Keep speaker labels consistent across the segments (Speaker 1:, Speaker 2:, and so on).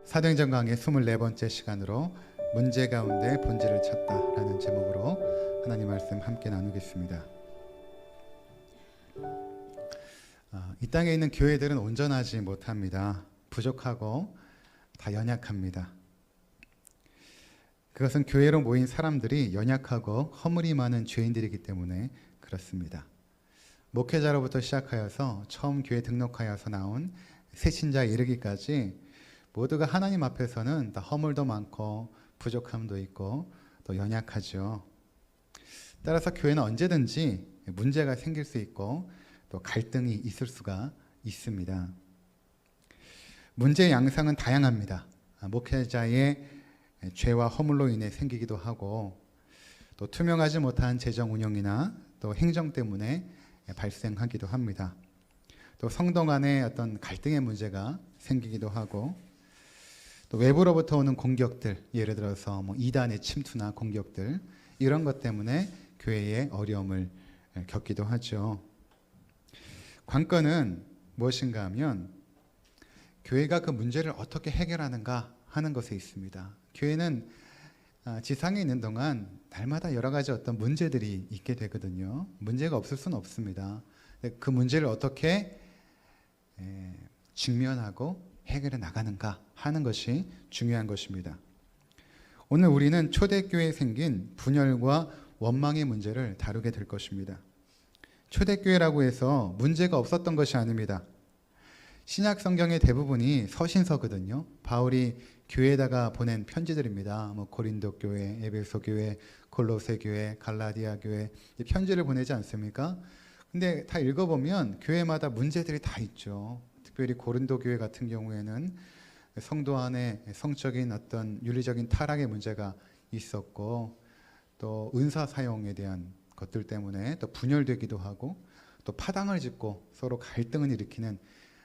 Speaker 1: 사도행전 강의 24번째 시간으로 문제 가운데 본질을 찾다라는 제목으로 하나님 말씀 함께 나누겠습니다. 이 땅에 있는 교회들은 온전하지 못합니다. 부족하고 다 연약합니다. 그것은 교회로 모인 사람들이 연약하고 허물이 많은 죄인들이기 때문에 그렇습니다. 목회자로부터 시작하여서 처음 교회 등록하여서 나온 새신자에 이르기까지 모두가 하나님 앞에서는 다 허물도 많고 부족함도 있고 또 연약하죠. 따라서 교회는 언제든지 문제가 생길 수 있고 또 갈등이 있을 수가 있습니다. 문제의 양상은 다양합니다. 목회자의 죄와 허물로 인해 생기기도 하고 또 투명하지 못한 재정 운영이나 또 행정 때문에 발생하기도 합니다. 또 성도 간의 어떤 갈등의 문제가 생기기도 하고 또 외부로부터 오는 공격들, 예를 들어서 이단의 침투나 공격들, 이런 것 때문에 교회에 어려움을 겪기도 하죠. 관건은 무엇인가 하면 교회가 그 문제를 어떻게 해결하는가 하는 것에 있습니다. 교회는 지상에 있는 동안 날마다 여러 가지 어떤 문제들이 있게 되거든요. 문제가 없을 수는 없습니다. 그 문제를 어떻게 직면하고 해결해 나가는가 하는 것이 중요한 것입니다. 오늘 우리는 초대교회에 생긴 분열과 원망의 문제를 다루게 될 것입니다. 초대교회라고 해서 문제가 없었던 것이 아닙니다. 신약 성경의 대부분이 서신서거든요. 바울이 교회에다가 보낸 편지들입니다. 고린도 교회, 에베소 교회, 골로새 교회, 갈라디아 교회, 편지를 보내지 않습니까? 근데 다 읽어보면 교회마다 문제들이 다 있죠. 특별히 고린도 교회 같은 경우에는 성도 안에 성적인 어떤 윤리적인 타락의 문제가 있었고 또 은사 사용에 대한 것들 때문에 또 분열되기도 하고 또 파당을 짓고 서로 갈등을 일으키는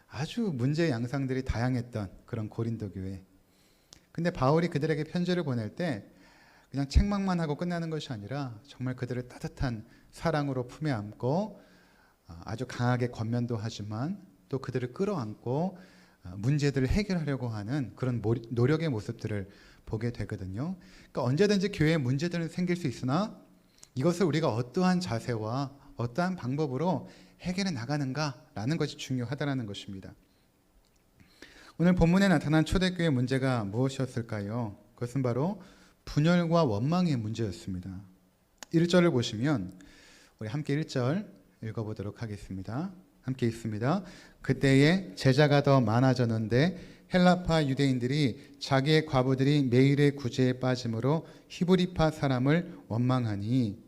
Speaker 1: 아주 문제 양상들이 다양했던 그런 고린도 교회. 근데 바울이 그들에게 편지를 보낼 때 그냥 책망만 하고 끝나는 것이 아니라 정말 그들을 따뜻한 사랑으로 품에 안고 아주 강하게 권면도 하지만 또 그들을 끌어안고 문제들을 해결하려고 하는 그런 노력의 모습들을 보게 되거든요. 그러니까 언제든지 교회에 문제들은 생길 수 있으나 이것을 우리가 어떠한 자세와 어떠한 방법으로 해결해 나가는가라는 것이 중요하다는 것입니다. 오늘 본문에 나타난 초대교회 문제가 무엇이었을까요? 그것은 바로 분열과 원망의 문제였습니다. 1절을 보시면 우리 함께 1절 읽어보도록 하겠습니다. 함께 읽습니다. 그때에 제자가 더 많아졌는데 헬라파 유대인들이 자기의 과부들이 매일의 구제에 빠짐으로 히브리파 사람을 원망하니,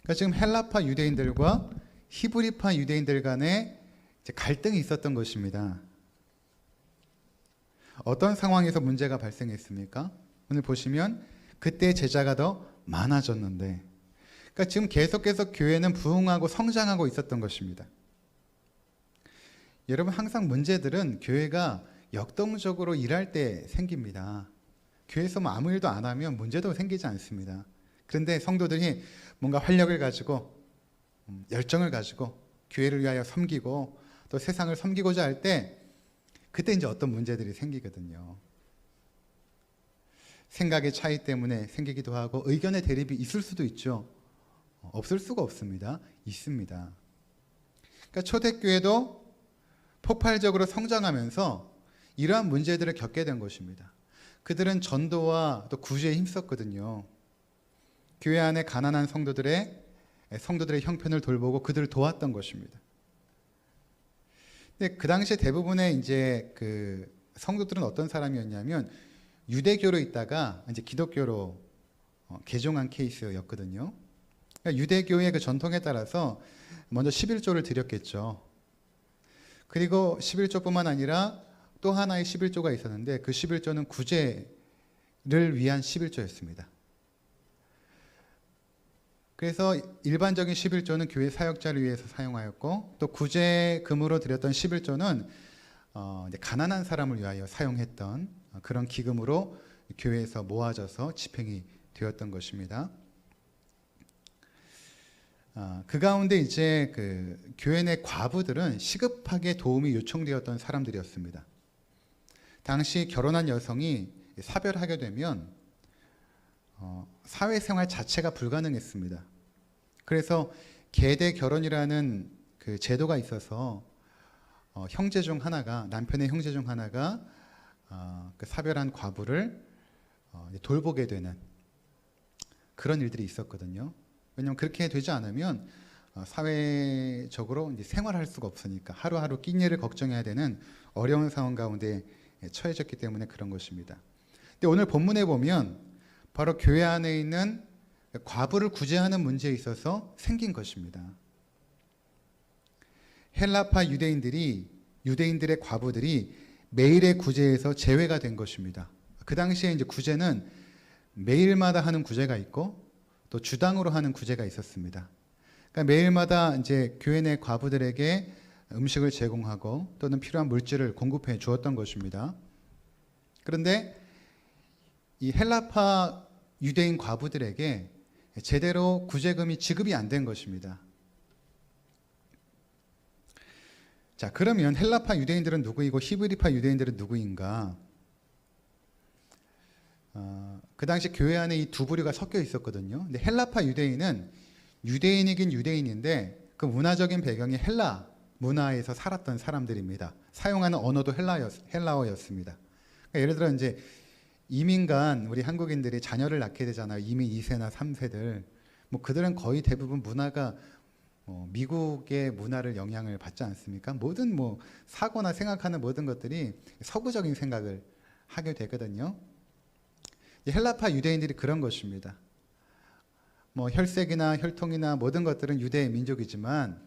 Speaker 1: 그러니까 지금 헬라파 유대인들과 히브리파 유대인들 간에 갈등이 있었던 것입니다. 어떤 상황에서 문제가 발생했습니까? 오늘 보시면 그때 제자가 더 많아졌는데, 그러니까 지금 계속해서 교회는 부흥하고 성장하고 있었던 것입니다. 여러분, 항상 문제들은 교회가 역동적으로 일할 때 생깁니다. 교회에서 아무 일도 안 하면 문제도 생기지 않습니다. 그런데 성도들이 뭔가 활력을 가지고 열정을 가지고 교회를 위하여 섬기고 또 세상을 섬기고자 할 때 그때 이제 어떤 문제들이 생기거든요. 생각의 차이 때문에 생기기도 하고 의견의 대립이 있을 수도 있죠. 없을 수가 없습니다. 있습니다. 그러니까 초대교회도 폭발적으로 성장하면서 이러한 문제들을 겪게 된 것입니다. 그들은 전도와 또 구제에 힘썼거든요. 교회 안에 가난한 성도들의 형편을 돌보고 그들을 도왔던 것입니다. 근데 그 당시에 대부분의 이제 그 성도들은 어떤 사람이었냐면 유대교로 있다가 이제 기독교로 개종한 케이스였거든요. 그러니까 유대교의 그 전통에 따라서 먼저 11조를 드렸겠죠. 그리고 11조뿐만 아니라 또 하나의 11조가 있었는데 그 11조는 구제를 위한 11조였습니다. 그래서 일반적인 11조는 교회 사역자를 위해서 사용하였고 또 구제금으로 드렸던 11조는 가난한 사람을 위하여 사용했던 그런 기금으로 교회에서 모아져서 집행이 되었던 것입니다. 그 가운데 이제 그 교회 내 과부들은 시급하게 도움이 요청되었던 사람들이었습니다. 당시 결혼한 여성이 사별하게 되면 사회생활 자체가 불가능했습니다. 그래서 계대 결혼이라는 그 제도가 있어서 형제 중 하나가, 남편의 형제 중 하나가 그 사별한 과부를 돌보게 되는 그런 일들이 있었거든요. 왜냐하면 그렇게 되지 않으면 사회적으로 이제 생활할 수가 없으니까 하루하루 끼니를 걱정해야 되는 어려운 상황 가운데 처해졌기 때문에 그런 것입니다. 근데 오늘 본문에 보면 바로 교회 안에 있는 과부를 구제하는 문제에 있어서 생긴 것입니다. 헬라파 유대인들의 과부들이 매일의 구제에서 제외가 된 것입니다. 그 당시에 이제 구제는 매일마다 하는 구제가 있고 또 주당으로 하는 구제가 있었습니다. 그러니까 매일마다 이제 교회 내 과부들에게 음식을 제공하고 또는 필요한 물질을 공급해 주었던 것입니다. 그런데 이 헬라파 유대인 과부들에게 제대로 구제금이 지급이 안 된 것입니다. 자, 그러면 헬라파 유대인들은 누구이고 히브리파 유대인들은 누구인가? 그 당시 교회 안에 이 두 부류가 섞여 있었거든요. 근데 헬라파 유대인은 유대인이긴 유대인인데 그 문화적인 배경이 헬라 문화에서 살았던 사람들입니다. 사용하는 언어도 헬라어였습니다. 그러니까 예를 들어 이제 이민간 우리 한국인들이 자녀를 낳게 되잖아요. 이민 2세나 3세들. 뭐 그들은 거의 대부분 문화가 미국의 문화를 영향을 받지 않습니까? 모든 뭐 사고나 생각하는 모든 것들이 서구적인 생각을 하게 되거든요. 헬라파 유대인들이 그런 것입니다. 뭐 혈색이나 혈통이나 모든 것들은 유대의 민족이지만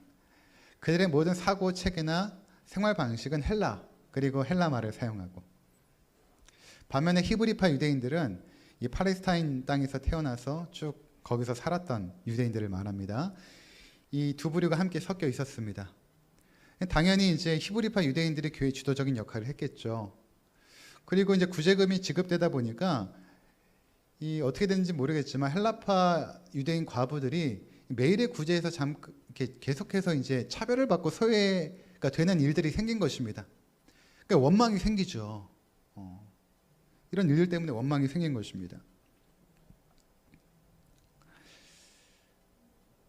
Speaker 1: 그들의 모든 사고 체계나 생활 방식은 헬라 그리고 헬라 말을 사용하고 반면에 히브리파 유대인들은 이 팔레스타인 땅에서 태어나서 쭉 거기서 살았던 유대인들을 말합니다. 이 두 부류가 함께 섞여 있었습니다. 당연히 이제 히브리파 유대인들이 교회 주도적인 역할을 했겠죠. 그리고 이제 구제금이 지급되다 보니까 이 어떻게 되는지 모르겠지만 헬라파 유대인 과부들이 매일의 구제에서 계속해서 이제 차별을 받고 소외가 되는 일들이 생긴 것입니다. 그러니까 원망이 생기죠. 이런 일들 때문에 원망이 생긴 것입니다.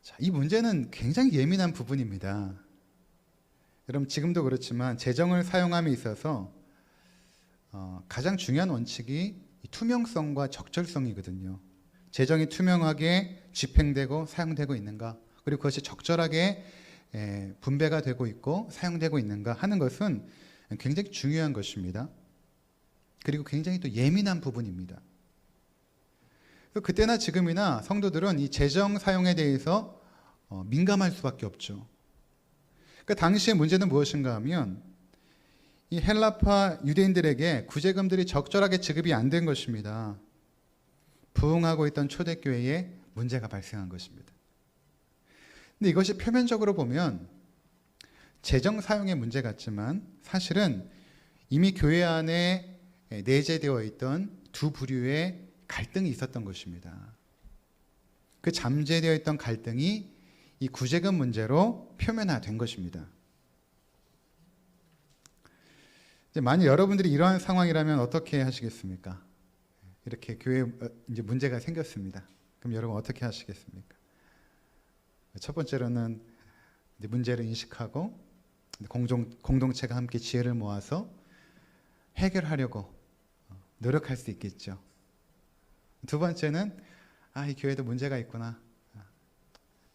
Speaker 1: 자, 이 문제는 굉장히 예민한 부분입니다. 여러분 지금도 그렇지만 재정을 사용함에 있어서 가장 중요한 원칙이 투명성과 적절성이거든요. 재정이 투명하게 집행되고 사용되고 있는가, 그리고 그것이 적절하게 분배가 되고 있고 사용되고 있는가 하는 것은 굉장히 중요한 것입니다. 그리고 굉장히 또 예민한 부분입니다. 그때나 지금이나 성도들은 이 재정 사용에 대해서 민감할 수밖에 없죠. 그 당시의 문제는 무엇인가 하면 이 헬라파 유대인들에게 구제금들이 적절하게 지급이 안 된 것입니다. 부흥하고 있던 초대교회에 문제가 발생한 것입니다. 근데 이것이 표면적으로 보면 재정 사용의 문제 같지만 사실은 이미 교회 안에 내재되어 있던 두 부류의 갈등이 있었던 것입니다. 그 잠재되어 있던 갈등이 이 구제금 문제로 표면화된 것입니다. 만약 여러분들이 이러한 상황이라면 어떻게 하시겠습니까? 이렇게 교회에 이제 문제가 생겼습니다. 그럼 여러분 어떻게 하시겠습니까? 첫 번째로는 이제 문제를 인식하고 공동체가 함께 지혜를 모아서 해결하려고 노력할 수 있겠죠. 두 번째는 이 교회도 문제가 있구나.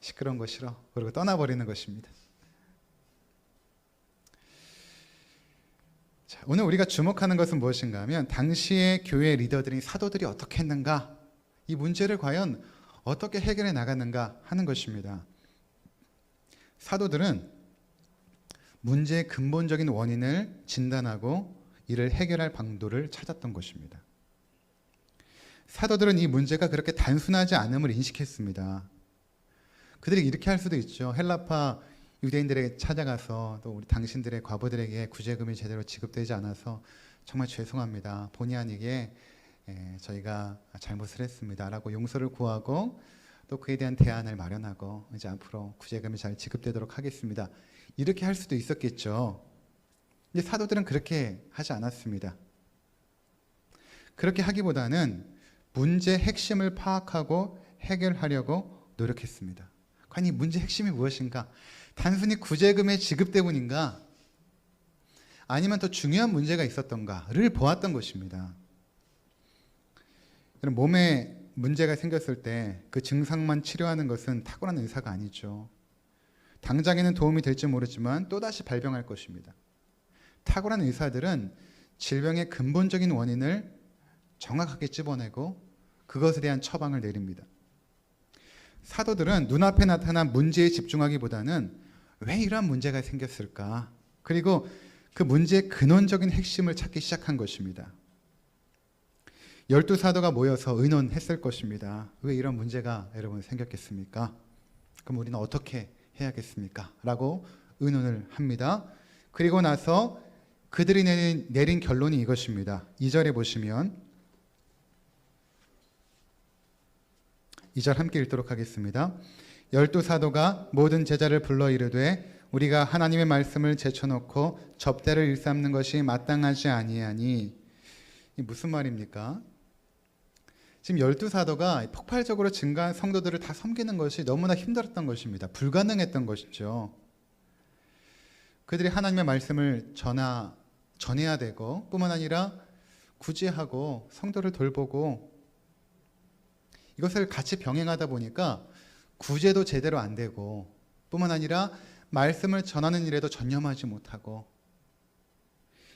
Speaker 1: 시끄러운 거 싫어. 그리고 떠나버리는 것입니다. 자, 오늘 우리가 주목하는 것은 무엇인가 하면 당시의 교회 리더들이 사도들이 어떻게 했는가, 이 문제를 과연 어떻게 해결해 나갔는가 하는 것입니다. 사도들은 문제의 근본적인 원인을 진단하고 이를 해결할 방도를 찾았던 것입니다. 사도들은 이 문제가 그렇게 단순하지 않음을 인식했습니다. 그들이 이렇게 할 수도 있죠. 헬라파 유대인들에게 찾아가서 또 우리 당신들의 과부들에게 구제금이 제대로 지급되지 않아서 정말 죄송합니다. 본의 아니게 저희가 잘못을 했습니다. 라고 용서를 구하고 또 그에 대한 대안을 마련하고 이제 앞으로 구제금이 잘 지급되도록 하겠습니다. 이렇게 할 수도 있었겠죠. 근데 사도들은 그렇게 하지 않았습니다. 그렇게 하기보다는 문제의 핵심을 파악하고 해결하려고 노력했습니다. 과연 이 문제의 핵심이 무엇인가? 단순히 구제금의 지급 때문인가? 아니면 더 중요한 문제가 있었던가를 보았던 것입니다. 몸에 문제가 생겼을 때 그 증상만 치료하는 것은 탁월한 의사가 아니죠. 당장에는 도움이 될지 모르지만 또다시 발병할 것입니다. 탁월한 의사들은 질병의 근본적인 원인을 정확하게 찝어내고 그것에 대한 처방을 내립니다. 사도들은 눈앞에 나타난 문제에 집중하기보다는 왜 이러한 문제가 생겼을까? 그리고 그 문제의 근원적인 핵심을 찾기 시작한 것입니다. 12사도가 모여서 의논했을 것입니다. 왜 이런 문제가 여러분 생겼겠습니까? 그럼 우리는 어떻게 해야겠습니까? 라고 의논을 합니다. 그리고 나서 그들이 내린 결론이 이것입니다. 2절에 보시면 2절 함께 읽도록 하겠습니다. 12사도가 모든 제자를 불러 이르되 우리가 하나님의 말씀을 제쳐놓고 접대를 일삼는 것이 마땅하지 아니하니. 이 무슨 말입니까? 지금 12사도가 폭발적으로 증가한 성도들을 다 섬기는 것이 너무나 힘들었던 것입니다. 불가능했던 것이죠. 그들이 하나님의 말씀을 전해야 되고 뿐만 아니라 구제하고 성도를 돌보고 이것을 같이 병행하다 보니까 구제도 제대로 안 되고 뿐만 아니라 말씀을 전하는 일에도 전념하지 못하고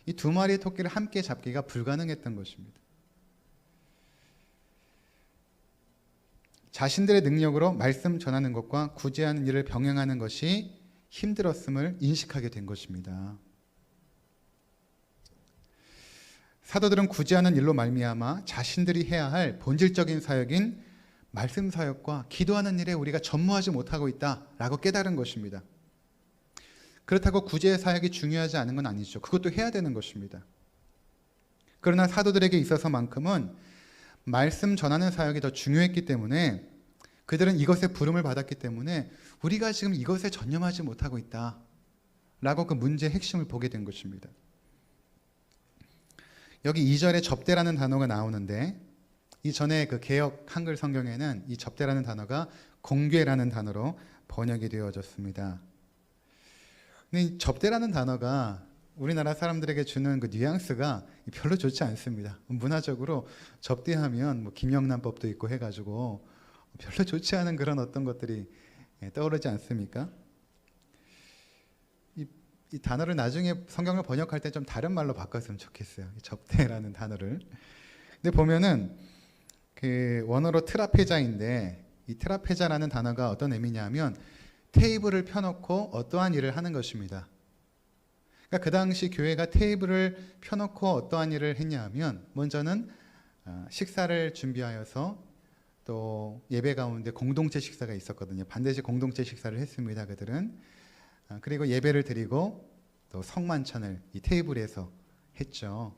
Speaker 1: 이 두 마리의 토끼를 함께 잡기가 불가능했던 것입니다. 자신들의 능력으로 말씀 전하는 것과 구제하는 일을 병행하는 것이 힘들었음을 인식하게 된 것입니다. 사도들은 구제하는 일로 말미암아 자신들이 해야 할 본질적인 사역인 말씀 사역과 기도하는 일에 우리가 전무하지 못하고 있다라고 깨달은 것입니다. 그렇다고 구제의 사역이 중요하지 않은 건 아니죠. 그것도 해야 되는 것입니다. 그러나 사도들에게 있어서만큼은 말씀 전하는 사역이 더 중요했기 때문에 그들은 이것에 부름을 받았기 때문에 우리가 지금 이것에 전념하지 못하고 있다라고 그 문제의 핵심을 보게 된 것입니다. 여기 2절에 접대라는 단어가 나오는데 이전에 그 개역 한글 성경에는 이 접대라는 단어가 공궤라는 단어로 번역이 되어졌습니다. 근데 이 접대라는 단어가 우리나라 사람들에게 주는 그 뉘앙스가 별로 좋지 않습니다. 문화적으로 접대하면 뭐 김영란법도 있고 해가지고 별로 좋지 않은 그런 어떤 것들이 떠오르지 않습니까? 이 단어를 나중에 성경을 번역할 때 좀 다른 말로 바꿨으면 좋겠어요. 이 접대라는 단어를. 근데 보면은 그 원어로 트라페자인데 이 트라페자라는 단어가 어떤 의미냐면 테이블을 펴놓고 어떠한 일을 하는 것입니다. 그러니까 그 당시 교회가 테이블을 펴놓고 어떠한 일을 했냐면 먼저는 식사를 준비하여서 또 예배 가운데 공동체 식사가 있었거든요. 반드시 공동체 식사를 했습니다. 그들은. 그리고 예배를 드리고 또 성만찬을 이 테이블에서 했죠.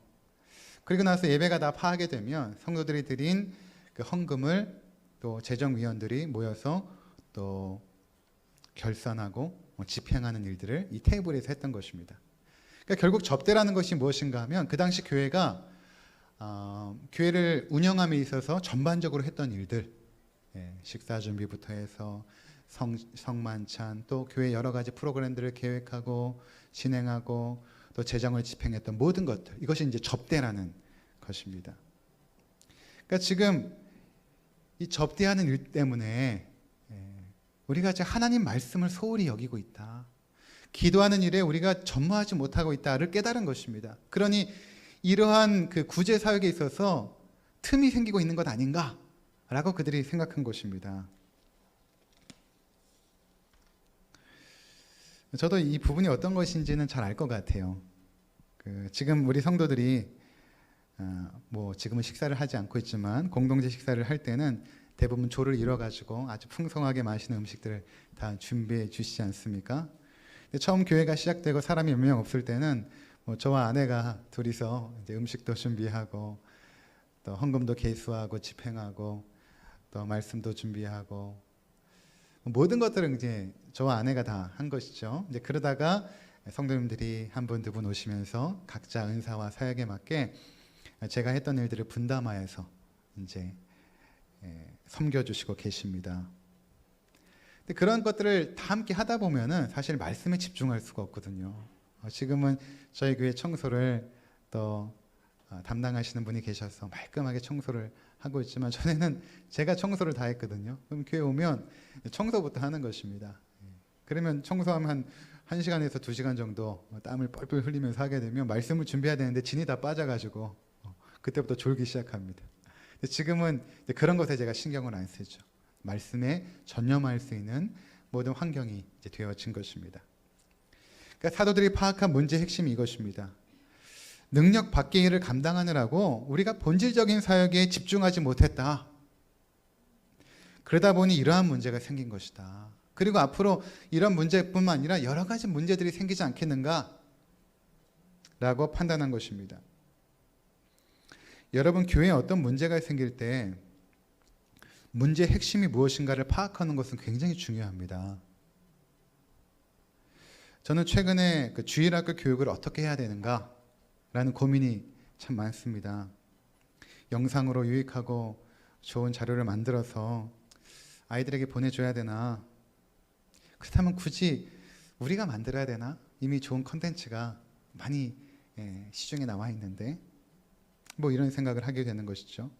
Speaker 1: 그리고 나서 예배가 다 파하게 되면 성도들이 드린 그 헌금을 또 재정위원들이 모여서 또 결산하고 집행하는 일들을 이 테이블에서 했던 것입니다. 그러니까 결국 접대라는 것이 무엇인가 하면 그 당시 교회가 교회를 운영함에 있어서 전반적으로 했던 일들, 식사 준비부터 해서 성만찬 또 교회 여러 가지 프로그램들을 계획하고 진행하고 또 재정을 집행했던 모든 것들, 이것이 이제 접대라는 것입니다. 그러니까 지금 이 접대하는 일 때문에 우리가 이제 하나님 말씀을 소홀히 여기고 있다. 기도하는 일에 우리가 전무하지 못하고 있다를 깨달은 것입니다. 그러니 이러한 그 구제 사역에 있어서 틈이 생기고 있는 것 아닌가라고 그들이 생각한 것입니다. 저도 이 부분이 어떤 것인지는 잘 알 것 같아요. 지금 우리 성도들이 뭐 지금은 식사를 하지 않고 있지만 공동체 식사를 할 때는 대부분 조를 이뤄가지고 아주 풍성하게 맛있는 음식들을 다 준비해 주시지 않습니까? 근데 처음 교회가 시작되고 사람이 몇 명 없을 때는 뭐 저와 아내가 둘이서 이제 음식도 준비하고 또 헌금도 계수하고 집행하고 또 말씀도 준비하고 모든 것들은 이제 저와 아내가 다 한 것이죠. 이제 그러다가 성도님들이 한 분, 두 분 오시면서 각자 은사와 사역에 맞게 제가 했던 일들을 분담하여서 이제 섬겨주시고 계십니다. 근데 그런 것들을 다 함께 하다 보면은 사실 말씀에 집중할 수가 없거든요. 지금은 저희 교회 청소를 또 담당하시는 분이 계셔서 말끔하게 청소를 하고 있지만 전에는 제가 청소를 다 했거든요. 그럼 교회 오면 청소부터 하는 것입니다. 그러면 청소하면 한 1시간에서 2시간 정도 땀을 뻘뻘 흘리면서 하게 되면 말씀을 준비해야 되는데 진이 다 빠져가지고 그때부터 졸기 시작합니다. 지금은 그런 것에 제가 신경을 안 쓰죠. 말씀에 전념할 수 있는 모든 환경이 이제 되어진 것입니다. 그러니까 사도들이 파악한 문제의 핵심이 이것입니다. 능력 밖의 일을 감당하느라고 우리가 본질적인 사역에 집중하지 못했다. 그러다 보니 이러한 문제가 생긴 것이다. 그리고 앞으로 이런 문제뿐만 아니라 여러 가지 문제들이 생기지 않겠는가? 라고 판단한 것입니다. 여러분, 교회에 어떤 문제가 생길 때 문제의 핵심이 무엇인가를 파악하는 것은 굉장히 중요합니다. 저는 최근에 그 주일학교 교육을 어떻게 해야 되는가? 라는 고민이 참 많습니다. 영상으로 유익하고 좋은 자료를 만들어서 아이들에게 보내줘야 되나? 그렇다면 굳이 우리가 만들어야 되나? 이미 좋은 컨텐츠가 많이 시중에 나와 있는데 뭐 이런 생각을 하게 되는 것이죠.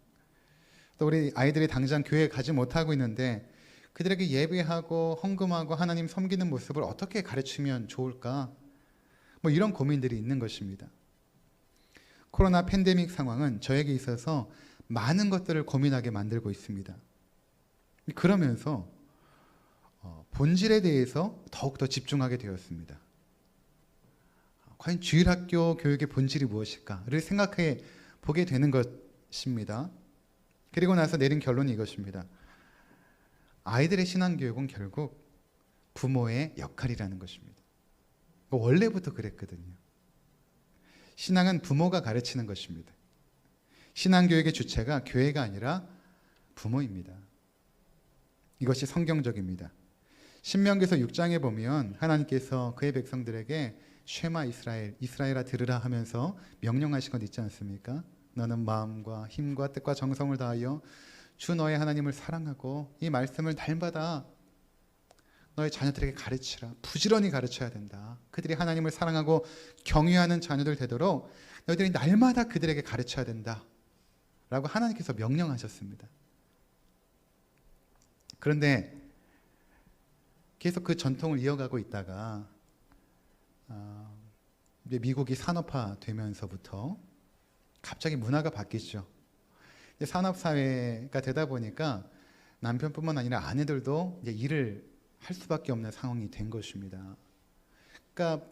Speaker 1: 또 우리 아이들이 당장 교회에 가지 못하고 있는데 그들에게 예배하고 헌금하고 하나님 섬기는 모습을 어떻게 가르치면 좋을까? 뭐 이런 고민들이 있는 것입니다. 코로나 팬데믹 상황은 저에게 있어서 많은 것들을 고민하게 만들고 있습니다. 그러면서 본질에 대해서 더욱더 집중하게 되었습니다. 과연 주일학교 교육의 본질이 무엇일까를 생각해 보게 되는 것입니다. 그리고 나서 내린 결론이 이것입니다. 아이들의 신앙교육은 결국 부모의 역할이라는 것입니다. 원래부터 그랬거든요. 신앙은 부모가 가르치는 것입니다. 신앙교육의 주체가 교회가 아니라 부모입니다. 이것이 성경적입니다. 신명기서 6장에 보면 하나님께서 그의 백성들에게 쉐마 이스라엘, 이스라엘아 들으라 하면서 명령하신 것 있지 않습니까? 너는 마음과 힘과 뜻과 정성을 다하여 주 너의 하나님을 사랑하고 이 말씀을 날마다 너의 자녀들에게 가르치라. 부지런히 가르쳐야 된다. 그들이 하나님을 사랑하고 경외하는 자녀들 되도록 너희들이 날마다 그들에게 가르쳐야 된다. 라고 하나님께서 명령하셨습니다. 그런데 계속 그 전통을 이어가고 있다가 이제 미국이 산업화되면서부터 갑자기 문화가 바뀌죠. 산업사회가 되다 보니까 남편뿐만 아니라 아내들도 이제 일을 할 수밖에 없는 상황이 된 것입니다. 그러니까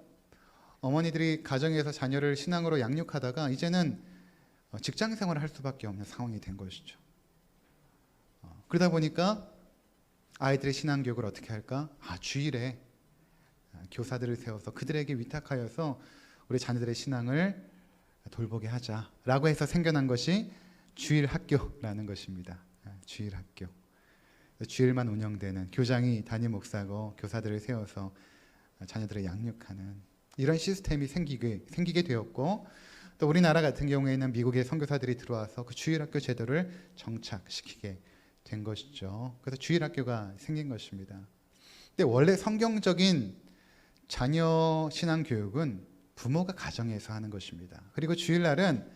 Speaker 1: 어머니들이 가정에서 자녀를 신앙으로 양육하다가 이제는 직장 생활을 할 수밖에 없는 상황이 된 것이죠. 그러다 보니까 아이들의 신앙 교육을 어떻게 할까? 주일에 교사들을 세워서 그들에게 위탁하여서 우리 자녀들의 신앙을 돌보게 하자라고 해서 생겨난 것이 주일학교라는 것입니다. 주일학교. 주일만 운영되는 교장이 담임 목사고 교사들을 세워서 자녀들을 양육하는 이런 시스템이 생기게 되었고, 또 우리나라 같은 경우에는 미국의 선교사들이 들어와서 그 주일학교 제도를 정착시키게 된 것이죠. 그래서 주일학교가 생긴 것입니다. 근데 원래 성경적인 자녀 신앙 교육은 부모가 가정에서 하는 것입니다. 그리고 주일날은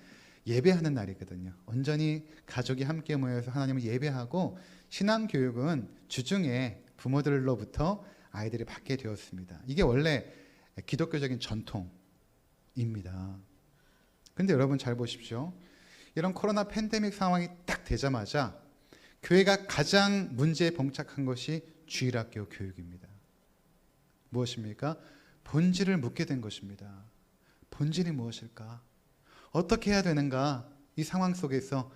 Speaker 1: 예배하는 날이거든요. 온전히 가족이 함께 모여서 하나님을 예배하고 신앙 교육은 주중에 부모들로부터 아이들이 받게 되었습니다. 이게 원래 기독교적인 전통입니다. 그런데 여러분 잘 보십시오. 이런 코로나 팬데믹 상황이 딱 되자마자 교회가 가장 문제에 봉착한 것이 주일학교 교육입니다. 무엇입니까? 본질을 묻게 된 것입니다. 본질이 무엇일까? 어떻게 해야 되는가? 이 상황 속에서.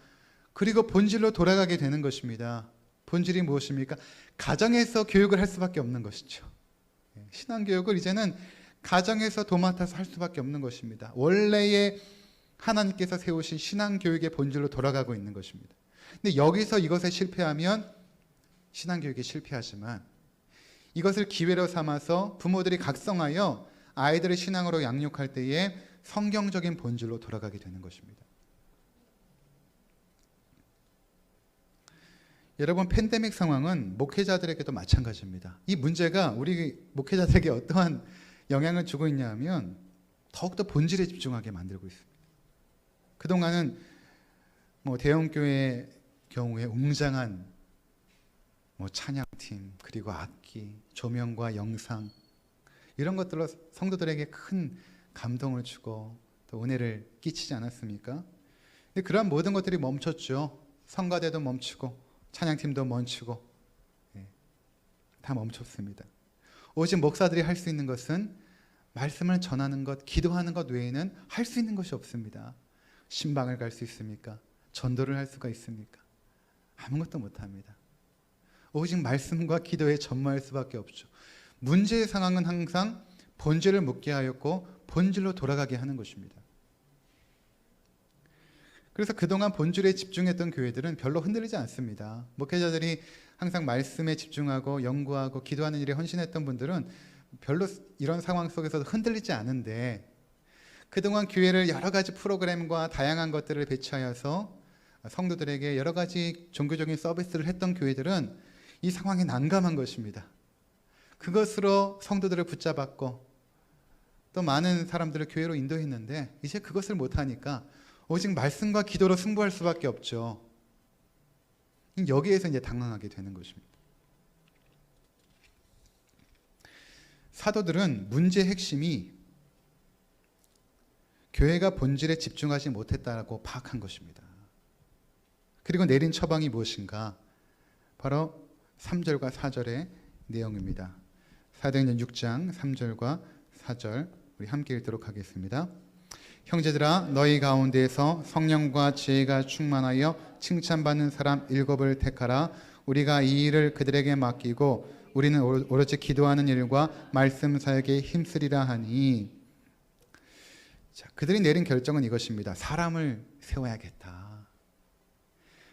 Speaker 1: 그리고 본질로 돌아가게 되는 것입니다. 본질이 무엇입니까? 가정에서 교육을 할 수밖에 없는 것이죠. 신앙교육을 이제는 가정에서 도맡아서 할 수밖에 없는 것입니다. 원래의 하나님께서 세우신 신앙교육의 본질로 돌아가고 있는 것입니다. 근데 여기서 이것에 실패하면 신앙교육이 실패하지만 이것을 기회로 삼아서 부모들이 각성하여 아이들을 신앙으로 양육할 때에 성경적인 본질로 돌아가게 되는 것입니다. 여러분, 팬데믹 상황은 목회자들에게도 마찬가지입니다. 이 문제가 우리 목회자들에게 어떠한 영향을 주고 있냐 하면 더욱더 본질에 집중하게 만들고 있습니다. 그동안은 대형교회 경우에 웅장한 찬양팀, 그리고 악기, 조명과 영상, 이런 것들로 성도들에게 큰 감동을 주고 또 은혜를 끼치지 않았습니까? 근데 그러한 모든 것들이 멈췄죠. 성가대도 멈추고 찬양팀도 멈추고, 다 멈췄습니다. 오직 목사들이 할 수 있는 것은 말씀을 전하는 것, 기도하는 것 외에는 할 수 있는 것이 없습니다. 신방을 갈 수 있습니까? 전도를 할 수가 있습니까? 아무것도 못합니다. 오직 말씀과 기도에 전무할 수밖에 없죠. 문제의 상황은 항상 본질을 묻게 하였고 본질로 돌아가게 하는 것입니다. 그래서 그동안 본질에 집중했던 교회들은 별로 흔들리지 않습니다. 목회자들이 항상 말씀에 집중하고 연구하고 기도하는 일에 헌신했던 분들은 별로 이런 상황 속에서도 흔들리지 않은데, 그동안 교회를 여러 가지 프로그램과 다양한 것들을 배치하여서 성도들에게 여러 가지 종교적인 서비스를 했던 교회들은 이 상황에 난감한 것입니다. 그것으로 성도들을 붙잡았고 또 많은 사람들을 교회로 인도했는데 이제 그것을 못하니까 오직 말씀과 기도로 승부할 수밖에 없죠. 여기에서 이제 당황하게 되는 것입니다. 사도들은 문제의 핵심이 교회가 본질에 집중하지 못했다고 파악한 것입니다. 그리고 내린 처방이 무엇인가? 바로 3절과 4절의 내용입니다. 사도행전 6장 3절과 4절 우리 함께 읽도록 하겠습니다. 형제들아, 너희 가운데에서 성령과 지혜가 충만하여 칭찬받는 사람 7을 택하라. 우리가 이 일을 그들에게 맡기고 우리는 오로지 기도하는 일과 말씀 사역에 힘쓰리라 하니. 자, 그들이 내린 결정은 이것입니다. 사람을 세워야겠다.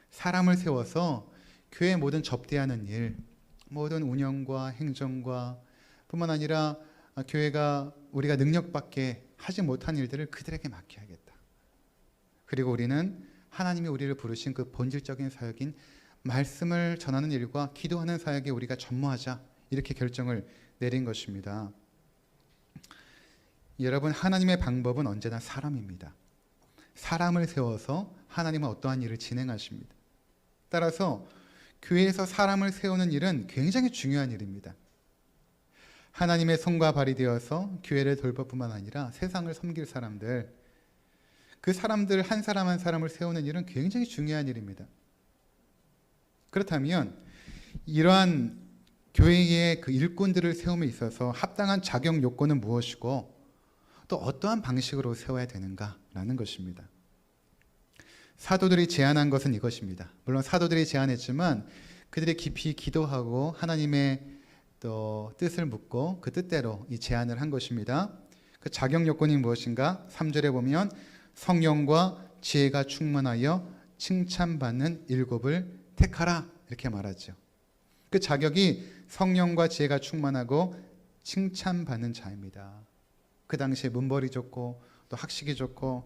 Speaker 1: 사람을 세워서 교회 모든 접대하는 일, 모든 운영과 행정과 뿐만 아니라 교회가 우리가 능력밖에 하지 못한 일들을 그들에게 맡겨야겠다. 그리고 우리는 하나님이 우리를 부르신 그 본질적인 사역인 말씀을 전하는 일과 기도하는 사역에 우리가 전무하자, 이렇게 결정을 내린 것입니다. 여러분, 하나님의 방법은 언제나 사람입니다. 사람을 세워서 하나님은 어떠한 일을 진행하십니다. 따라서 교회에서 사람을 세우는 일은 굉장히 중요한 일입니다. 하나님의 손과 발이 되어서 교회를 돌볼 뿐만 아니라 세상을 섬길 사람들, 그 사람들 한 사람 한 사람을 세우는 일은 굉장히 중요한 일입니다. 그렇다면 이러한 교회의 그 일꾼들을 세움에 있어서 합당한 자격 요건은 무엇이고 또 어떠한 방식으로 세워야 되는가라는 것입니다. 사도들이 제안한 것은 이것입니다. 물론 사도들이 제안했지만 그들이 깊이 기도하고 하나님의 또 뜻을 묻고 그 뜻대로 이 제안을 한 것입니다. 그 자격 요건이 무엇인가? 3절에 보면 성령과 지혜가 충만하여 칭찬받는 7을 택하라, 이렇게 말하죠. 그 자격이 성령과 지혜가 충만하고 칭찬받는 자입니다. 그 당시에 문벌이 좋고 또 학식이 좋고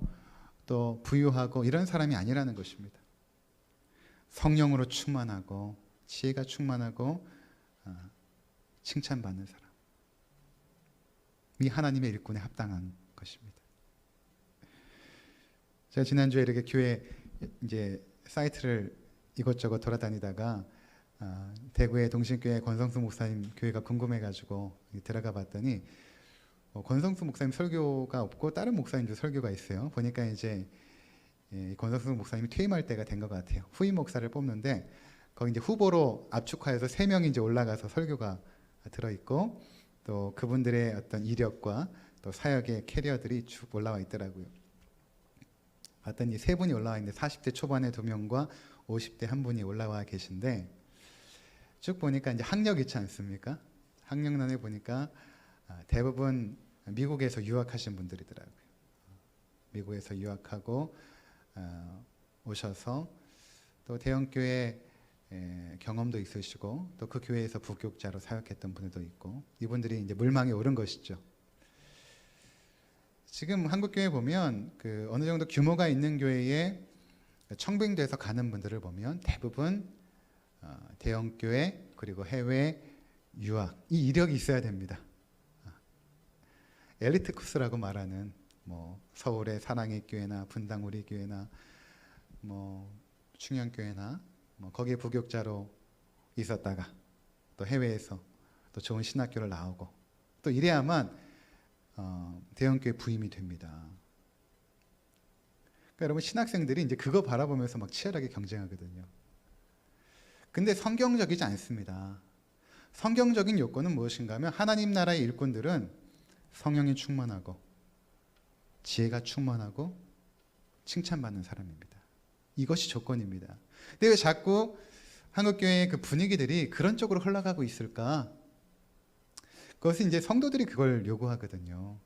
Speaker 1: 또 부유하고 이런 사람이 아니라는 것입니다. 성령으로 충만하고 지혜가 충만하고 칭찬받는 사람, 이 하나님의 일꾼에 합당한 것입니다. 제가 지난주에 이렇게 교회 이제 사이트를 이것저것 돌아다니다가 대구의 동신교회 권성수 목사님 교회가 궁금해가지고 들어가 봤더니 권성수 목사님 설교가 없고 다른 목사님도 설교가 있어요. 보니까 이제 권성수 목사님이 퇴임할 때가 된 것 같아요. 후임 목사를 뽑는데 거기 이제 후보로 압축하여서 3명이 이제 올라가서 설교가 들어있고 또 그분들의 어떤 이력과 또 사역의 캐리어들이 쭉 올라와 있더라고요. 봤더니 3분이 올라와 있는데 40대 초반에 2명과 50대 1분이 올라와 계신데 쭉 보니까 이제 학력 있지 않습니까? 학력란에 보니까 대부분 미국에서 유학하신 분들이더라고요. 미국에서 유학하고 오셔서 또 대형교회 경험도 있으시고 또 그 교회에서 부교육자로 사역했던 분들도 있고 이분들이 이제 물망에 오른 것이죠. 지금 한국 교회 보면 그 어느 정도 규모가 있는 교회에 청빙돼서 가는 분들을 보면 대부분 대형 교회 그리고 해외 유학 이 이력이 있어야 됩니다. 엘리트 코스라고 말하는 뭐 서울의 사랑의 교회나 분당 우리 교회나 뭐 충영교회나 뭐 거기에 부교육자로 있었다가 또 해외에서 또 좋은 신학교를 나오고 또 이래야만 대형교회 부임이 됩니다. 그러니까 여러분 신학생들이 이제 그거 바라보면서 막 치열하게 경쟁하거든요. 근데 성경적이지 않습니다. 성경적인 요건은 무엇인가 하면 하나님 나라의 일꾼들은 성령이 충만하고 지혜가 충만하고 칭찬받는 사람입니다. 이것이 조건입니다. 근데 왜 자꾸 한국교회의 그 분위기들이 그런 쪽으로 흘러가고 있을까? 그것은 이제 성도들이 그걸 요구하거든요.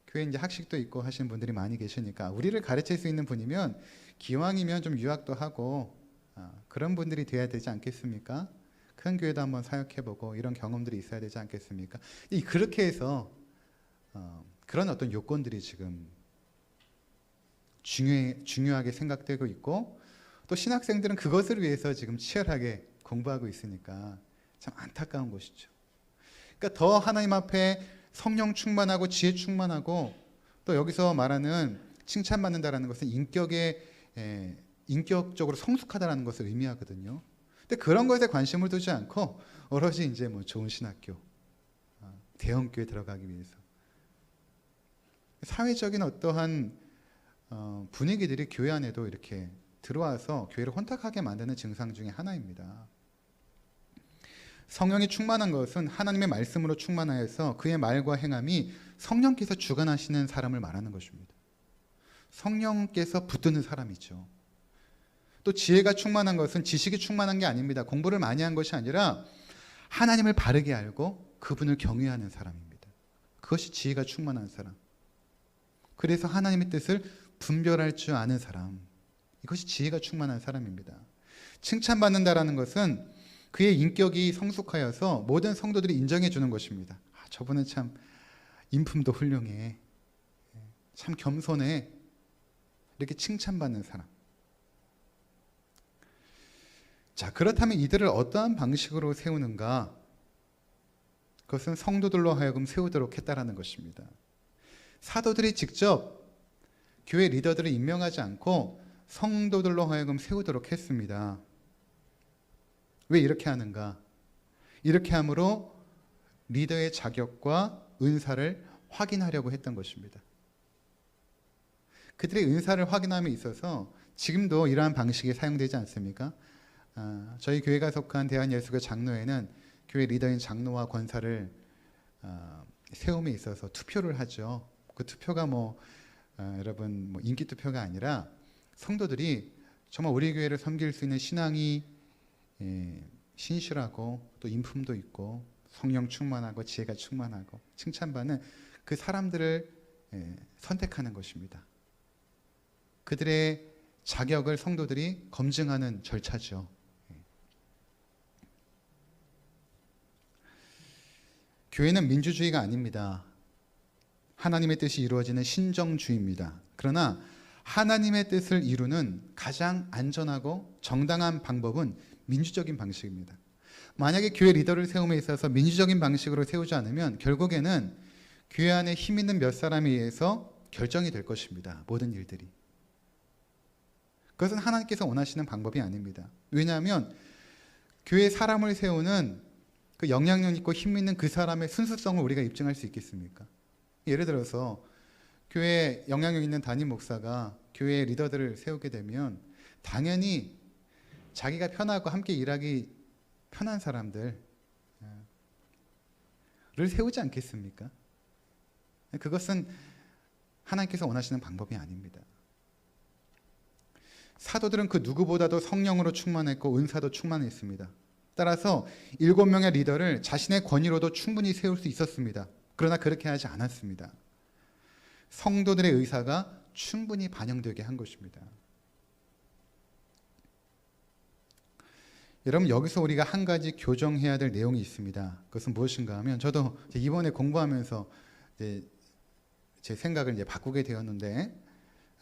Speaker 1: 교회 이제 학식도 있고 하시는 분들이 많이 계시니까 우리를 가르칠 수 있는 분이면 기왕이면 좀 유학도 하고 그런 분들이 돼야 되지 않겠습니까? 큰 교회도 한번 사역해보고 이런 경험들이 있어야 되지 않겠습니까? 그렇게 해서 그런 어떤 요건들이 지금 중요하게 생각되고 있고 또 신학생들은 그것을 위해서 지금 치열하게 공부하고 있으니까 참 안타까운 것이죠. 그러니까 더 하나님 앞에 성령 충만하고 지혜 충만하고 또 여기서 말하는 칭찬받는다라는 것은 인격적으로 성숙하다라는 것을 의미하거든요. 근데 그런 것에 관심을 두지 않고 오로지 이제 뭐 좋은 신학교, 대형교회 들어가기 위해서 사회적인 어떠한 분위기들이 교회 안에도 이렇게 들어와서 교회를 혼탁하게 만드는 증상 중에 하나입니다. 성령이 충만한 것은 하나님의 말씀으로 충만하여서 그의 말과 행함이 성령께서 주관하시는 사람을 말하는 것입니다. 성령께서 붙드는 사람이죠. 또 지혜가 충만한 것은 지식이 충만한 게 아닙니다. 공부를 많이 한 것이 아니라 하나님을 바르게 알고 그분을 경외하는 사람입니다. 그것이 지혜가 충만한 사람. 그래서 하나님의 뜻을 분별할 줄 아는 사람. 이것이 지혜가 충만한 사람입니다. 칭찬받는다라는 것은 그의 인격이 성숙하여서 모든 성도들이 인정해 주는 것입니다. 저분은 참 인품도 훌륭해. 참 겸손해. 이렇게 칭찬받는 사람. 자, 그렇다면 이들을 어떠한 방식으로 세우는가? 그것은 성도들로 하여금 세우도록 했다라는 것입니다. 사도들이 직접 교회 리더들을 임명하지 않고 성도들로 하여금 세우도록 했습니다. 왜 이렇게 하는가? 이렇게 함으로 리더의 자격과 은사를 확인하려고 했던 것입니다. 그들의 은사를 확인함에 있어서 지금도 이러한 방식이 사용되지 않습니까? 저희 교회가 속한 대한예수교 장로회는 교회 리더인 장로와 권사를 세움에 있어서 투표를 하죠. 그 투표가 여러분 인기 투표가 아니라 성도들이 정말 우리 교회를 섬길 수 있는 신앙이 신실하고 또 인품도 있고 성령 충만하고 지혜가 충만하고 칭찬받는 그 사람들을 선택하는 것입니다. 그들의 자격을 성도들이 검증하는 절차죠. 교회는 민주주의가 아닙니다. 하나님의 뜻이 이루어지는 신정주의입니다. 그러나 하나님의 뜻을 이루는 가장 안전하고 정당한 방법은 민주적인 방식입니다. 만약에 교회 리더를 세움에 있어서 민주적인 방식으로 세우지 않으면 결국에는 교회 안에 힘 있는 몇 사람에 의해서 결정이 될 것입니다. 모든 일들이. 그것은 하나님께서 원하시는 방법이 아닙니다. 왜냐하면 교회 사람을 세우는 그 영향력 있고 힘 있는 그 사람의 순수성을 우리가 입증할 수 있겠습니까? 예를 들어서 교회에 영향력 있는 담임 목사가 교회 리더들을 세우게 되면 당연히 자기가 편하고 함께 일하기 편한 사람들을 세우지 않겠습니까? 그것은 하나님께서 원하시는 방법이 아닙니다. 사도들은 그 누구보다도 성령으로 충만했고 은사도 충만했습니다. 따라서 7명의 리더를 자신의 권위로도 충분히 세울 수 있었습니다. 그러나 그렇게 하지 않았습니다. 성도들의 의사가 충분히 반영되게 한 것입니다. 여러분 여기서 우리가 한 가지 교정해야 될 내용이 있습니다. 그것은 무엇인가 하면 저도 이번에 공부하면서 이제 제 생각을 이제 바꾸게 되었는데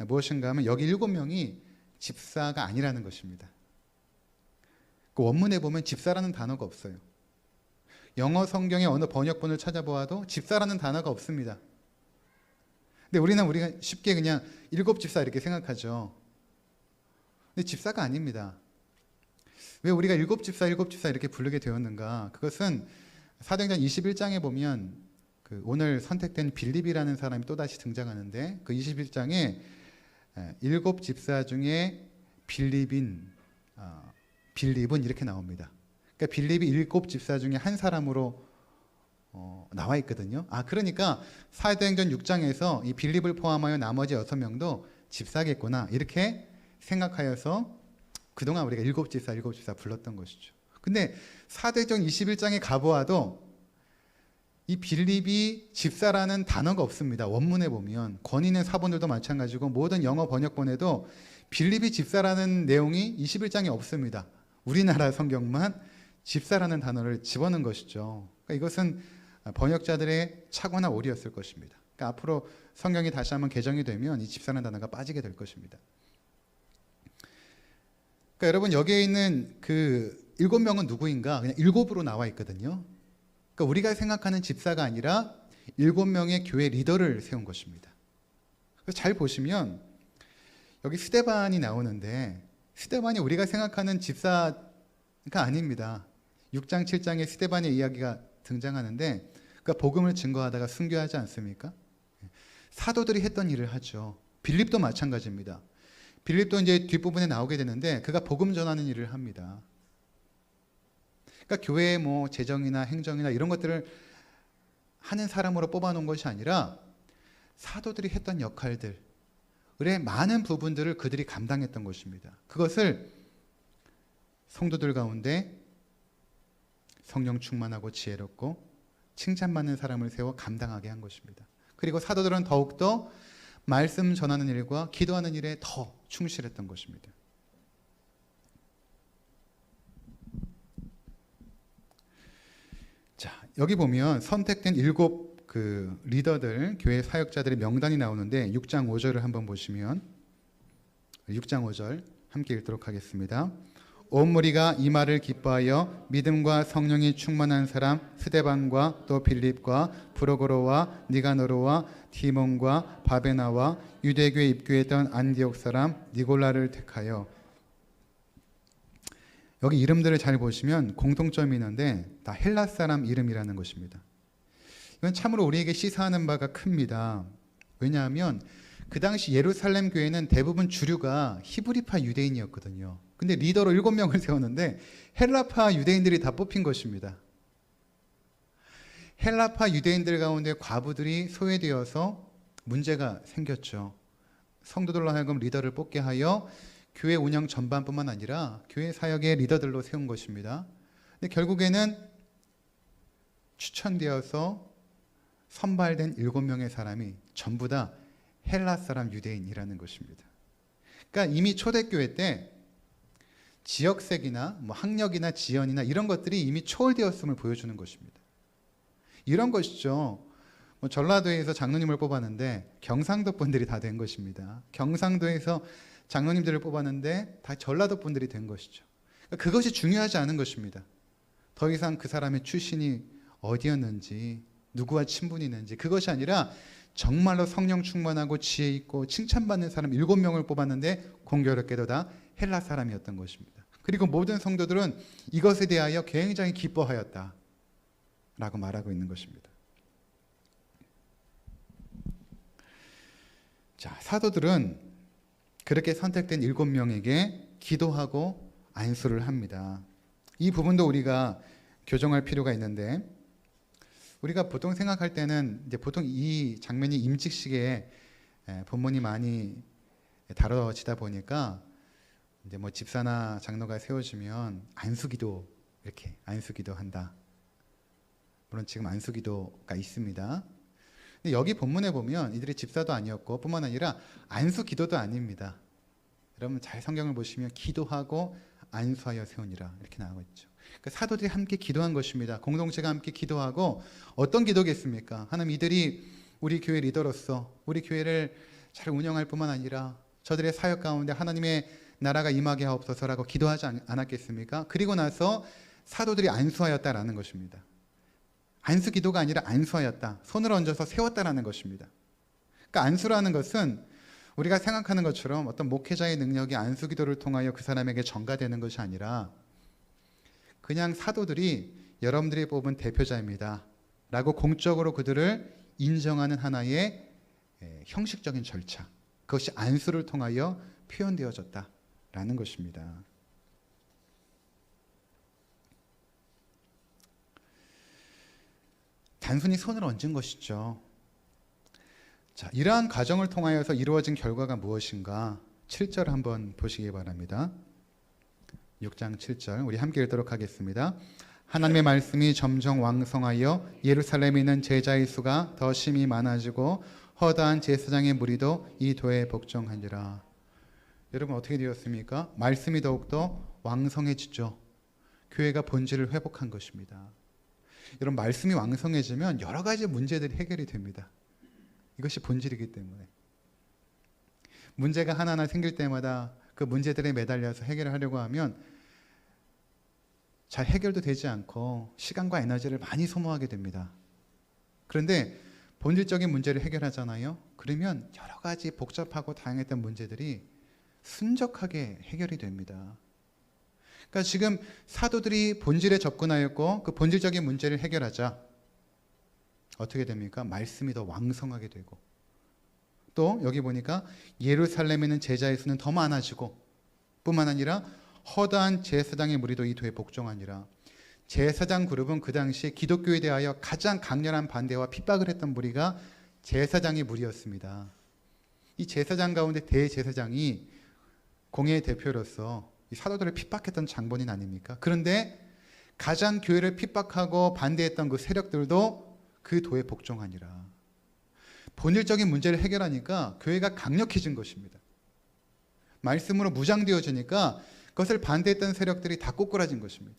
Speaker 1: 무엇인가 하면 여기 7명이 집사가 아니라는 것입니다. 그 원문에 보면 집사라는 단어가 없어요. 영어 성경의 어느 번역본을 찾아보아도 집사라는 단어가 없습니다. 근데 우리가 쉽게 그냥 7집사 이렇게 생각하죠. 근데 집사가 아닙니다. 왜 우리가 7집사 이렇게 부르게 되었는가? 그것은 사도행전 21장에 보면 그 오늘 선택된 빌립이라는 사람이 또다시 등장하는데 그 21장에 7집사 중에 빌립은 이렇게 나옵니다. 그러니까 빌립이 7집사 중에 한 사람으로 나와 있거든요. 그러니까 사도행전 6장에서 이 빌립을 포함하여 나머지 6명도 집사겠구나 이렇게 생각하여서 그동안 우리가 7집사 불렀던 것이죠. 근데 사도행전 21장에 가보아도 이 빌립이 집사라는 단어가 없습니다. 원문에 보면 권위는 사본들도 마찬가지고 모든 영어 번역본에도 빌립이 집사라는 내용이 21장에 없습니다. 우리나라 성경만 집사라는 단어를 집어넣은 것이죠. 그러니까 이것은 번역자들의 착오나 오류였을 것입니다. 그러니까 앞으로 성경이 다시 한번 개정이 되면 이 집사라는 단어가 빠지게 될 것입니다. 그러니까 여러분 여기에 있는 그 7명은 누구인가? 그냥 7으로 나와 있거든요. 그러니까 우리가 생각하는 집사가 아니라 7명의 교회 리더를 세운 것입니다. 그래서 잘 보시면 여기 스데반이 나오는데 스데반이 우리가 생각하는 집사가 아닙니다. 6장 7장에 스데반의 이야기가 등장하는데 그러니까 복음을 증거하다가 순교하지 않습니까? 사도들이 했던 일을 하죠. 빌립도 마찬가지입니다. 빌립도 이제 뒷부분에 나오게 되는데 그가 복음 전하는 일을 합니다. 그러니까 교회의 뭐 재정이나 행정이나 이런 것들을 하는 사람으로 뽑아놓은 것이 아니라 사도들이 했던 역할들의 많은 부분들을 그들이 감당했던 것입니다. 그것을 성도들 가운데 성령 충만하고 지혜롭고 칭찬받는 사람을 세워 감당하게 한 것입니다. 그리고 사도들은 더욱더 말씀 전하는 일과 기도하는 일에 더 충실했던 것입니다. 자, 여기 보면 선택된 7 그 리더들, 교회 사역자들의 명단이 나오는데 6장 5절을 한번 보시면 6장 5절 함께 읽도록 하겠습니다. 온 무리가 이 말을 기뻐하여 믿음과 성령이 충만한 사람 스데반과 또 빌립과 프로고로와 니가노르와 디몬과 바베나와 유대교에 입교했던 안디옥 사람 니골라를 택하여. 여기 이름들을 잘 보시면 공통점이 있는데 다 헬라 사람 이름이라는 것입니다. 이건 참으로 우리에게 시사하는 바가 큽니다. 왜냐하면 그 당시 예루살렘 교회는 대부분 주류가 히브리파 유대인이었거든요. 근데 리더로 7명을 세웠는데 헬라파 유대인들이 다 뽑힌 것입니다. 헬라파 유대인들 가운데 과부들이 소외되어서 문제가 생겼죠. 성도들로 하여금 리더를 뽑게 하여 교회 운영 전반뿐만 아니라 교회 사역의 리더들로 세운 것입니다. 근데 결국에는 추천되어서 선발된 7명의 사람이 전부 다 헬라 사람 유대인이라는 것입니다. 그러니까 이미 초대교회 때 지역색이나 뭐 학력이나 지연이나 이런 것들이 이미 초월되었음을 보여주는 것입니다. 이런 것이죠. 뭐 전라도에서 장로님을 뽑았는데 경상도 분들이 다 된 것입니다. 경상도에서 장로님들을 뽑았는데 다 전라도 분들이 된 것이죠. 그러니까 그것이 중요하지 않은 것입니다. 더 이상 그 사람의 출신이 어디였는지 누구와 친분이 있는지 그것이 아니라 정말로 성령 충만하고 지혜 있고 칭찬받는 사람 7명을 뽑았는데 공교롭게도 다 헬라 사람이었던 것입니다. 그리고 모든 성도들은 이것에 대하여 굉장히 기뻐하였다 라고 말하고 있는 것입니다. 자, 사도들은 그렇게 선택된 7명에게 기도하고 안수를 합니다. 이 부분도 우리가 교정할 필요가 있는데 우리가 보통 생각할 때는 이제 보통 이 장면이 임직식에 본문이 많이 다뤄지다 보니까 이제 뭐 집사나 장로가 세워지면 안수기도 이렇게 안수기도 한다. 물론 지금 안수기도가 있습니다. 근데 여기 본문에 보면 이들이 집사도 아니었고 뿐만 아니라 안수기도도 아닙니다. 여러분 잘 성경을 보시면 기도하고 안수하여 세우니라 이렇게 나오고 있죠. 그러니까 사도들이 함께 기도한 것입니다. 공동체가 함께 기도하고 어떤 기도겠습니까? 하나님, 이들이 우리 교회 리더로서 우리 교회를 잘 운영할 뿐만 아니라 저들의 사역 가운데 하나님의 나라가 임하게 하옵소서라고 기도하지 않았겠습니까? 그리고 나서 사도들이 안수하였다라는 것입니다. 안수 기도가 아니라 안수하였다, 손을 얹어서 세웠다라는 것입니다. 그러니까 안수라는 것은 우리가 생각하는 것처럼 어떤 목회자의 능력이 안수 기도를 통하여 그 사람에게 전가되는 것이 아니라 그냥 사도들이 여러분들이 뽑은 대표자입니다 라고 공적으로 그들을 인정하는 하나의 형식적인 절차, 그것이 안수를 통하여 표현되어졌다라는 것입니다. 단순히 손을 얹은 것이죠. 자, 이러한 과정을 통하여서 이루어진 결과가 무엇인가? 7절 한번 보시기 바랍니다. 6장 7절 우리 함께 읽도록 하겠습니다. 하나님의 말씀이 점점 왕성하여 예루살렘에 있는 제자의 수가 더 심히 많아지고 허다한 제사장의 무리도 이 도에 복종하니라. 여러분, 어떻게 되었습니까? 말씀이 더욱더 왕성해지죠. 교회가 본질을 회복한 것입니다. 여러분, 말씀이 왕성해지면 여러 가지 문제들이 해결이 됩니다. 이것이 본질이기 때문에 문제가 하나하나 생길 때마다 그 문제들에 매달려서 해결을 하려고 하면 잘 해결도 되지 않고 시간과 에너지를 많이 소모하게 됩니다. 그런데 본질적인 문제를 해결하잖아요. 그러면 여러 가지 복잡하고 다양했던 문제들이 순적하게 해결이 됩니다. 그러니까 지금 사도들이 본질에 접근하였고 그 본질적인 문제를 해결하자 어떻게 됩니까? 말씀이 더 왕성하게 되고, 또 여기 보니까 예루살렘에는 제자의 수는 더 많아지고 뿐만 아니라 허다한 제사장의 무리도 이 도에 복종하니라. 제사장 그룹은 그 당시에 기독교에 대하여 가장 강렬한 반대와 핍박을 했던 무리가 제사장의 무리였습니다. 이 제사장 가운데 대제사장이 공예의 대표로서 이 사도들을 핍박했던 장본인 아닙니까? 그런데 가장 교회를 핍박하고 반대했던 그 세력들도 그 도에 복종하니라. 본질적인 문제를 해결하니까 교회가 강력해진 것입니다. 말씀으로 무장되어지니까 그것을 반대했던 세력들이 다 꼬꾸라진 것입니다.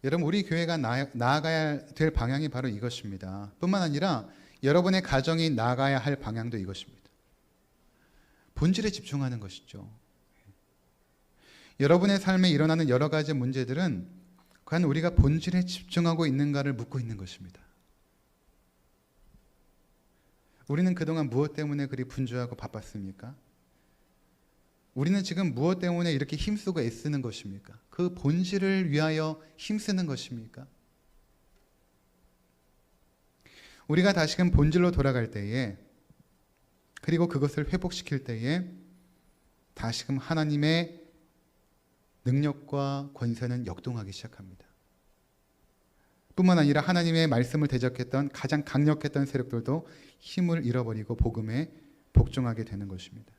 Speaker 1: 여러분, 우리 교회가 나아가야 될 방향이 바로 이것입니다. 뿐만 아니라 여러분의 가정이 나아가야 할 방향도 이것입니다. 본질에 집중하는 것이죠. 여러분의 삶에 일어나는 여러 가지 문제들은 과연 우리가 본질에 집중하고 있는가를 묻고 있는 것입니다. 우리는 그동안 무엇 때문에 그리 분주하고 바빴습니까? 우리는 지금 무엇 때문에 이렇게 힘쓰고 애쓰는 것입니까? 그 본질을 위하여 힘쓰는 것입니까? 우리가 다시금 본질로 돌아갈 때에, 그리고 그것을 회복시킬 때에 다시금 하나님의 능력과 권세는 역동하기 시작합니다. 뿐만 아니라 하나님의 말씀을 대적했던 가장 강력했던 세력들도 힘을 잃어버리고 복음에 복종하게 되는 것입니다.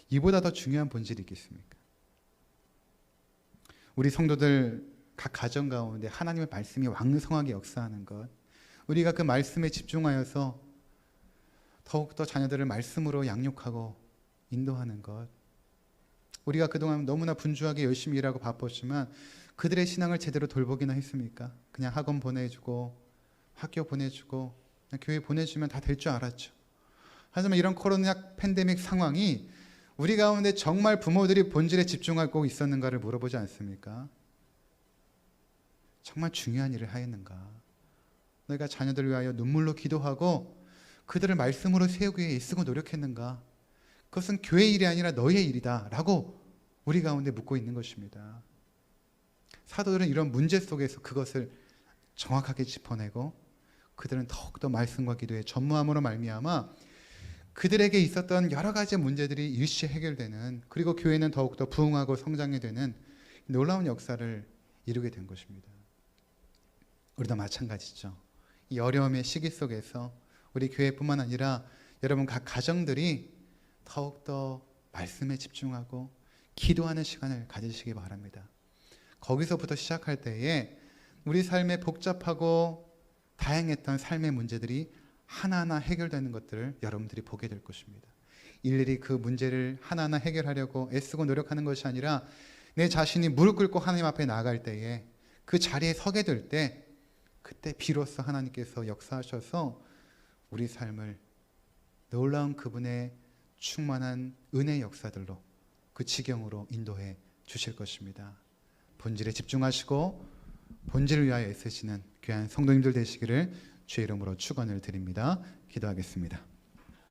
Speaker 1: 이보다 더 중요한 본질이 있겠습니까? 우리 성도들 각 가정 가운데 하나님의 말씀이 왕성하게 역사하는 것, 우리가 그 말씀에 집중하여서 더욱더 자녀들을 말씀으로 양육하고 인도하는 것, 우리가 그동안 너무나 분주하게 열심히 일하고 바빴지만 그들의 신앙을 제대로 돌보기나 했습니까? 그냥 학원 보내주고 학교 보내주고 그냥 교회 보내주면 다 될 줄 알았죠. 하지만 이런 코로나 팬데믹 상황이 우리 가운데 정말 부모들이 본질에 집중하고 있었는가를 물어보지 않습니까? 정말 중요한 일을 하였는가? 너희가 자녀들을 위하여 눈물로 기도하고 그들을 말씀으로 세우기 위해 애쓰고 노력했는가? 그것은 교회의 일이 아니라 너희의 일이다 라고 우리 가운데 묻고 있는 것입니다. 사도들은 이런 문제 속에서 그것을 정확하게 짚어내고 그들은 더욱더 말씀과 기도에 전무함으로 말미암아 그들에게 있었던 여러 가지 문제들이 일시에 해결되는, 그리고 교회는 더욱더 부흥하고 성장이 되는 놀라운 역사를 이루게 된 것입니다. 우리도 마찬가지죠. 이 어려움의 시기 속에서 우리 교회뿐만 아니라 여러분 각 가정들이 더욱더 말씀에 집중하고 기도하는 시간을 가지시기 바랍니다. 거기서부터 시작할 때에 우리 삶에 복잡하고 다양했던 삶의 문제들이 하나하나 해결되는 것들을 여러분들이 보게 될 것입니다. 일일이 그 문제를 하나하나 해결하려고 애쓰고 노력하는 것이 아니라 내 자신이 무릎 꿇고 하나님 앞에 나아갈 때에 그 자리에 서게 될 때 그때 비로소 하나님께서 역사하셔서 우리 삶을 놀라운 그분의 충만한 은혜의 역사들로 그 지경으로 인도해 주실 것입니다. 본질에 집중하시고 본질을 위하여 애쓰시는 귀한 성도님들 되시기를 주의 이름으로 축원을 드립니다. 기도하겠습니다.